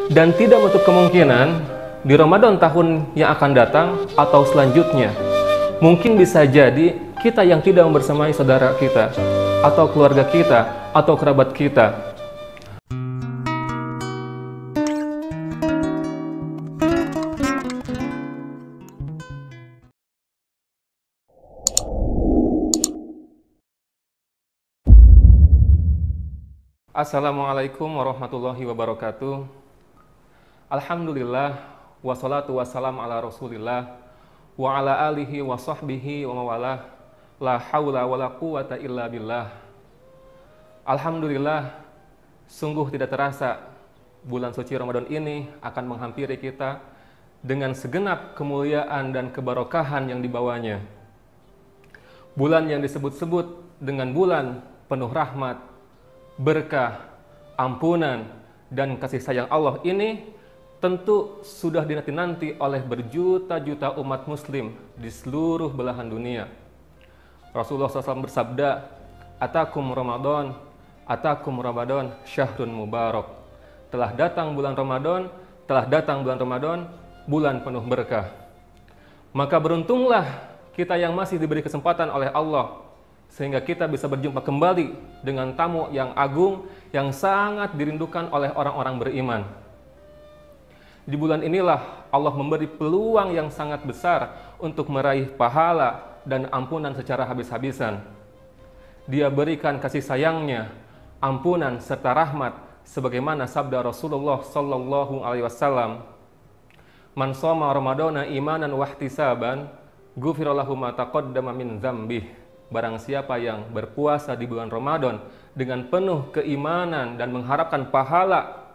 Dan tidak menutup kemungkinan di Ramadan tahun yang akan datang atau selanjutnya, mungkin bisa jadi kita yang tidak membersamai saudara kita, atau keluarga kita, atau kerabat kita. Assalamualaikum warahmatullahi wabarakatuh. Alhamdulillah, wassalatu wassalam ala rasulillah, wa ala alihi wa sahbihi wa mawalah, la hawla wa la quwata illa billah. Alhamdulillah, sungguh tidak terasa bulan suci Ramadan ini akan menghampiri kita dengan segenap kemuliaan dan kebarokahan yang dibawanya. Bulan yang disebut-sebut dengan bulan penuh rahmat, berkah, ampunan, dan kasih sayang Allah ini tentu sudah dinanti-nanti oleh berjuta-juta umat muslim di seluruh belahan dunia. Rasulullah SAW bersabda, Atakum Ramadan, syahrun mubarak. Telah datang bulan Ramadan, bulan penuh berkah. Maka beruntunglah kita yang masih diberi kesempatan oleh Allah, sehingga kita bisa berjumpa kembali dengan tamu yang agung yang sangat dirindukan oleh orang-orang beriman. Di bulan inilah Allah memberi peluang yang sangat besar untuk meraih pahala dan ampunan secara habis-habisan. Dia berikan kasih sayangnya, ampunan serta rahmat sebagaimana sabda Rasulullah sallallahu alaihi wasallam, "Man shoma Ramadana imanan wa ihtisaban, ghufira lahu ma taqaddama min dzambih." Barang siapa yang berpuasa di bulan Ramadan dengan penuh keimanan dan mengharapkan pahala,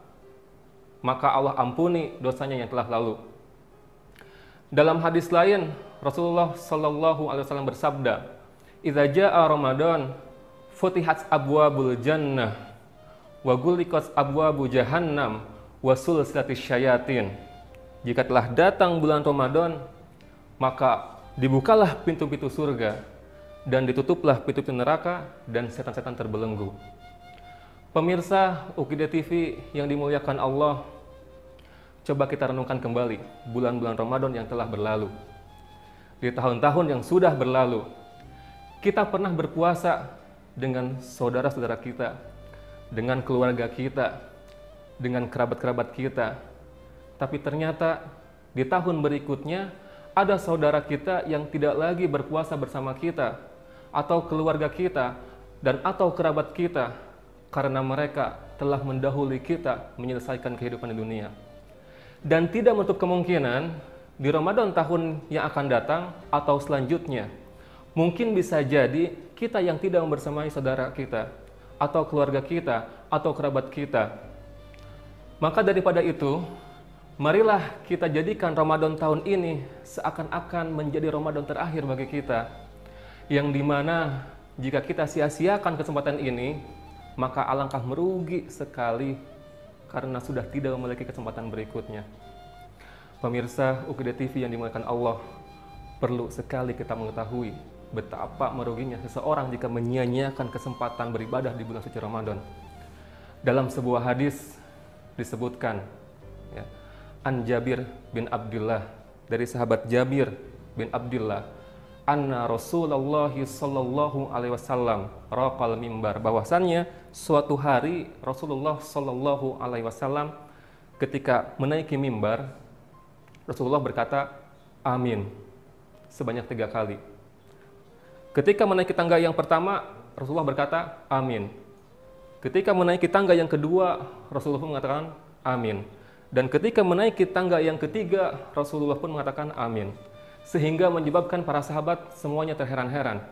maka Allah ampuni dosanya yang telah lalu. Dalam hadis lain, Rasulullah Shallallahu Alaihi Wasallam bersabda, "Idza jaa Ramadan, futihat abwabul jannah, wa ghulliqat abwabu jahannam, wa sulsilatis syayatin." Jika telah datang bulan Ramadan, maka dibukalah pintu-pintu surga dan ditutuplah pintu-pintu neraka dan setan-setan terbelenggu. Pemirsa UKIDA TV yang dimuliakan Allah, coba kita renungkan kembali bulan-bulan Ramadan yang telah berlalu. Di tahun-tahun yang sudah berlalu, kita pernah berpuasa dengan saudara-saudara kita, dengan keluarga kita, dengan kerabat-kerabat kita. Tapi ternyata di tahun berikutnya ada saudara kita yang tidak lagi berpuasa bersama kita, atau keluarga kita, dan atau kerabat kita, karena mereka telah mendahului kita menyelesaikan kehidupan di dunia. Dan tidak menutup kemungkinan di Ramadan tahun yang akan datang atau selanjutnya, mungkin bisa jadi kita yang tidak membersamai saudara kita, atau keluarga kita, atau kerabat kita. Maka daripada itu, marilah kita jadikan Ramadan tahun ini seakan-akan menjadi Ramadan terakhir bagi kita, yang dimana jika kita sia-siakan kesempatan ini, maka alangkah merugi sekali karena sudah tidak memiliki kesempatan berikutnya. Pemirsa UKIDA TV yang dimuliakan Allah, perlu sekali kita mengetahui betapa meruginya seseorang jika menyia-nyiakan kesempatan beribadah di bulan suci Ramadan. Dalam sebuah hadis disebutkan, ya, An Jabir bin Abdullah, dari sahabat Jabir bin Abdullah, anna Rasulullah sallallahu alaihi wasallam raqal mimbar, bahwasannya suatu hari Rasulullah sallallahu alaihi wasallam ketika menaiki mimbar, Rasulullah berkata amin sebanyak 3 kali. Ketika menaiki tangga yang pertama, Rasulullah berkata amin. Ketika menaiki tangga yang kedua, Rasulullah pun mengatakan amin. Dan ketika menaiki tangga yang ketiga, Rasulullah pun mengatakan amin. Sehingga menyebabkan para sahabat semuanya terheran-heran.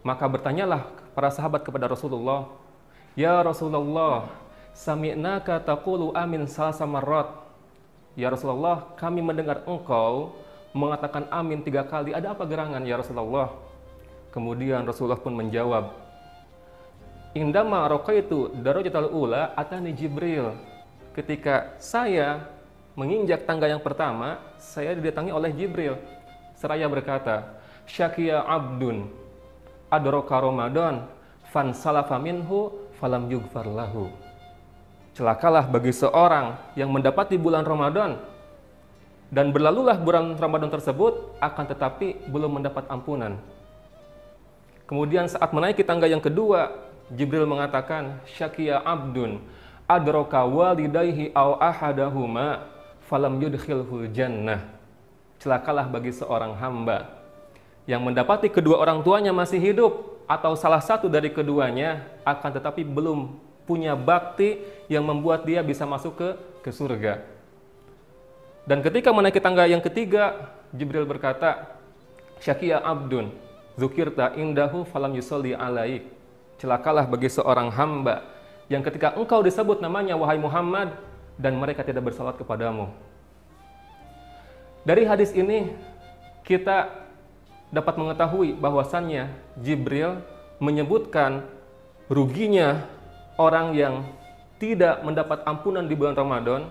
Maka bertanyalah para sahabat kepada Rasulullah, "Ya Rasulullah, sami'naka taqulu amin salasa marrat." Ya Rasulullah, kami mendengar engkau mengatakan amin 3 kali. Ada apa gerangan ya Rasulullah? Kemudian Rasulullah pun menjawab, "Indama raqaitu darajatal ula atani Jibril." Ketika saya menginjak tangga yang pertama, saya didatangi oleh Jibril. Seraya berkata, "Syakiya abdun adraka Ramadan fan salafa minhu falam yughfar lahu." Celakalah bagi seorang yang mendapati bulan Ramadan dan berlalulah bulan Ramadan tersebut akan tetapi belum mendapat ampunan. Kemudian saat menaiki tangga yang kedua, Jibril mengatakan, "Syakiya abdun adraka walidayhi aw ahadahuma falam yudkhilhul jannah." Celakalah bagi seorang hamba yang mendapati kedua orang tuanya masih hidup atau salah satu dari keduanya, akan tetapi belum punya bakti yang membuat dia bisa masuk ke surga. Dan ketika menaiki tangga yang ketiga, Jibril berkata, "Syakiya abdun dzukirta indahu falam yusolli alaik." Celakalah bagi seorang hamba yang ketika engkau disebut namanya, wahai Muhammad, dan mereka tidak bersalat kepadamu. Dari hadis ini kita dapat mengetahui bahwasannya Jibril menyebutkan ruginya orang yang tidak mendapat ampunan di bulan Ramadan,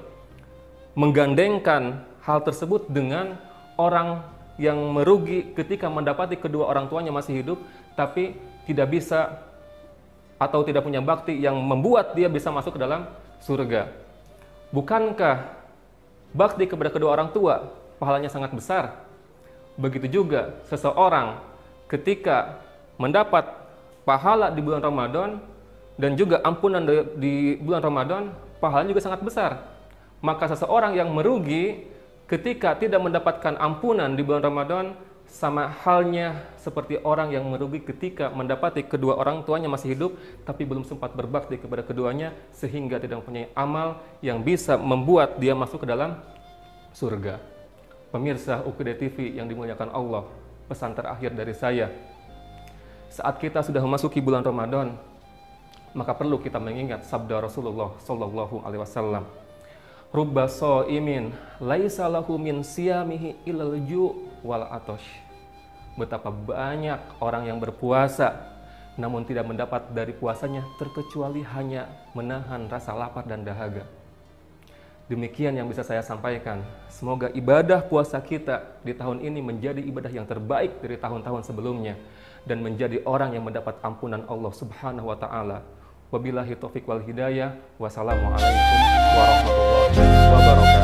menggandengkan hal tersebut dengan orang yang merugi ketika mendapati kedua orang tuanya masih hidup tapi tidak bisa atau tidak punya bakti yang membuat dia bisa masuk ke dalam surga. Bukankah bakti kepada kedua orang tua pahalanya sangat besar? Begitu juga seseorang ketika mendapat pahala di bulan Ramadan dan juga ampunan di bulan Ramadan, pahalanya juga sangat besar. Maka seseorang yang merugi ketika tidak mendapatkan ampunan di bulan Ramadan sama halnya seperti orang yang merugi ketika mendapati kedua orang tuanya masih hidup tapi belum sempat berbakti kepada keduanya sehingga tidak mempunyai amal yang bisa membuat dia masuk ke dalam surga. Pemirsa UKD TV yang dimuliakan Allah, pesan terakhir dari saya, saat kita sudah memasuki bulan Ramadan, maka perlu kita mengingat sabda Rasulullah Shallallahu Alaihi Wasallam, "Rubba shaimin laisa lahu min siyamihi illal ju' wal atash." Betapa banyak orang yang berpuasa namun tidak mendapat dari puasanya terkecuali hanya menahan rasa lapar dan dahaga. Demikian yang bisa saya sampaikan. Semoga ibadah puasa kita di tahun ini menjadi ibadah yang terbaik dari tahun-tahun sebelumnya dan menjadi orang yang mendapat ampunan Allah Subhanahu wa taala. Wabillahi taufiq wal hidayah. Wassalamualaikum warahmatullahi wabarakatuh.